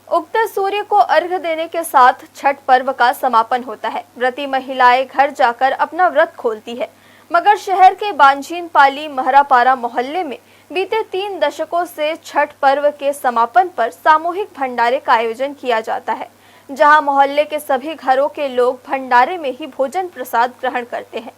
उगते सूर्य को अर्घ्य देने के साथ छठ पर्व का समापन होता है। व्रती महिलाएं घर जाकर अपना व्रत खोलती है। मगर शहर के बांझीन पाली महरापारा मोहल्ले में बीते 3 दशकों से छठ पर्व के समापन पर सामूहिक भंडारे का आयोजन किया जाता है, जहां मोहल्ले के सभी घरों के लोग भंडारे में ही भोजन प्रसाद ग्रहण करते हैं।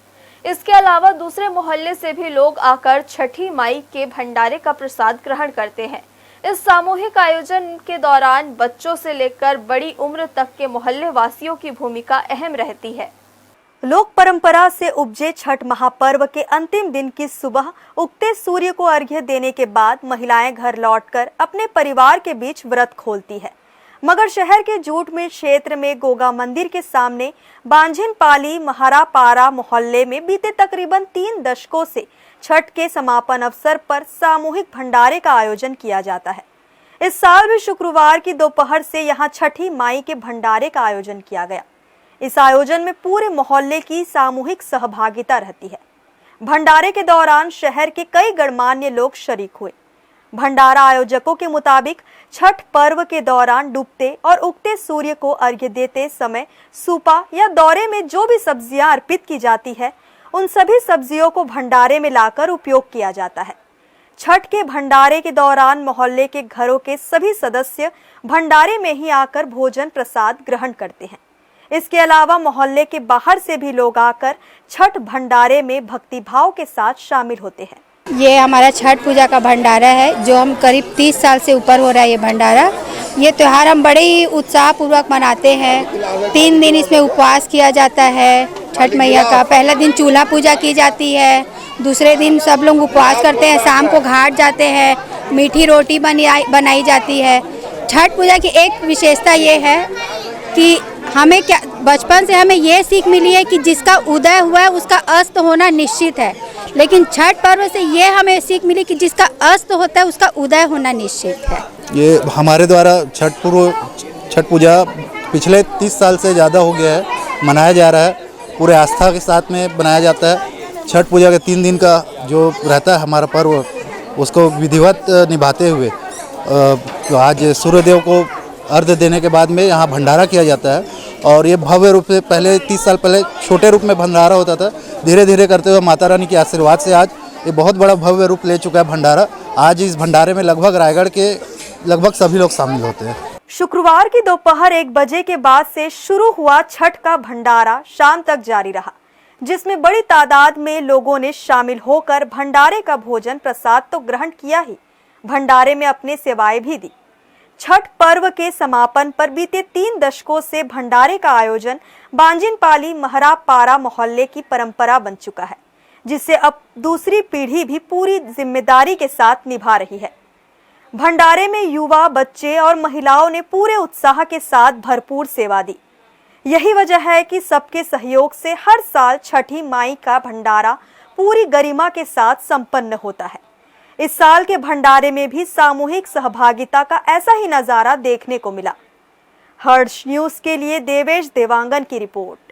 इसके अलावा दूसरे मोहल्ले से भी लोग आकर छठी माई के भंडारे का प्रसाद ग्रहण करते हैं। इस सामूहिक आयोजन के दौरान बच्चों से लेकर बड़ी उम्र तक के मोहल्ले वासियों की भूमिका अहम रहती है। लोक परंपरा से उपजे छठ महापर्व के अंतिम दिन की सुबह उगते सूर्य को अर्घ्य देने के बाद महिलाएं घर लौटकर अपने परिवार के बीच व्रत खोलती है। मगर शहर के जूटमिल क्षेत्र में गोगा मंदिर के सामने बांझिन पाली महारापारा मोहल्ले में बीते तकरीबन 3 दशकों से छठ के समापन अवसर पर सामूहिक भंडारे का आयोजन किया जाता है। इस साल भी शुक्रवार की दोपहर से यहां छठी माई के भंडारे का आयोजन किया गया। इस आयोजन में पूरे मोहल्ले की सामूहिक सहभागिता रहती है। भंडारे के दौरान शहर के कई गणमान्य लोग शरीक हुए। भंडारा आयोजकों के मुताबिक छठ पर्व के दौरान डूबते और उगते सूर्य को अर्घ्य देते समय सूपा या दौरे में जो भी सब्जियां अर्पित की जाती है, उन सभी सब्जियों को भंडारे में लाकर उपयोग किया जाता है। छठ के भंडारे के दौरान मोहल्ले के घरों के सभी सदस्य भंडारे में ही आकर भोजन प्रसाद ग्रहण करते हैं। इसके अलावा मोहल्ले के बाहर से भी लोग आकर छठ भंडारे में भक्तिभाव के साथ शामिल होते हैं। ये हमारा छठ पूजा का भंडारा है, जो हम करीब 30 साल से ऊपर हो रहा है ये भंडारा। ये त्यौहार हम बड़े ही उत्साह पूर्वक मनाते हैं। 3 दिन इसमें उपवास किया जाता है। छठ मैया का पहला दिन चूल्हा पूजा की जाती है, दूसरे दिन सब लोग उपवास करते हैं, शाम को घाट जाते हैं, मीठी रोटी बनाई जाती है। छठ पूजा की एक विशेषता ये है कि हमें क्या बचपन से हमें ये सीख मिली है कि जिसका उदय हुआ है उसका अस्त होना निश्चित है, लेकिन छठ पर्व से ये हमें सीख मिली कि जिसका अस्त होता है उसका उदय होना निश्चित है। ये हमारे द्वारा छठ पूजा पिछले 30 साल से ज़्यादा हो गया है, मनाया जा रहा है। पूरे आस्था के साथ में बनाया जाता है। छठ पूजा के 3 दिन का जो रहता है हमारा पर्व, उसको विधिवत निभाते हुए तो आज सूर्यदेव को अर्घ्य देने के बाद में यहाँ भंडारा किया जाता है। और ये भव्य रूप से पहले 30 साल पहले छोटे रूप में भंडारा होता था, धीरे धीरे करते हुए माता रानी के आशीर्वाद से आज ये बहुत बड़ा भव्य रूप ले चुका है भंडारा। आज इस भंडारे में लगभग रायगढ़ के लगभग सभी लोग शामिल होते हैं। शुक्रवार की दोपहर 1 बजे के बाद से शुरू हुआ छठ का भंडारा शाम तक जारी रहा, जिसमें बड़ी तादाद में लोगों ने शामिल होकर भंडारे का भोजन प्रसाद तो ग्रहण किया ही, भंडारे में अपनी सेवाएं भी दी। छठ पर्व के समापन पर बीते 3 दशकों से भंडारे का आयोजन बांझिन पाली महरापारा मोहल्ले की परंपरा बन चुका है, जिसे अब दूसरी पीढ़ी भी पूरी जिम्मेदारी के साथ निभा रही है। भंडारे में युवा, बच्चे और महिलाओं ने पूरे उत्साह के साथ भरपूर सेवा दी। यही वजह है कि सबके सहयोग से हर साल छठी माई का भंडारा पूरी गरिमा के साथ संपन्न होता है। इस साल के भंडारे में भी सामूहिक सहभागिता का ऐसा ही नजारा देखने को मिला। हर्ष न्यूज के लिए देवेश देवांगन की रिपोर्ट।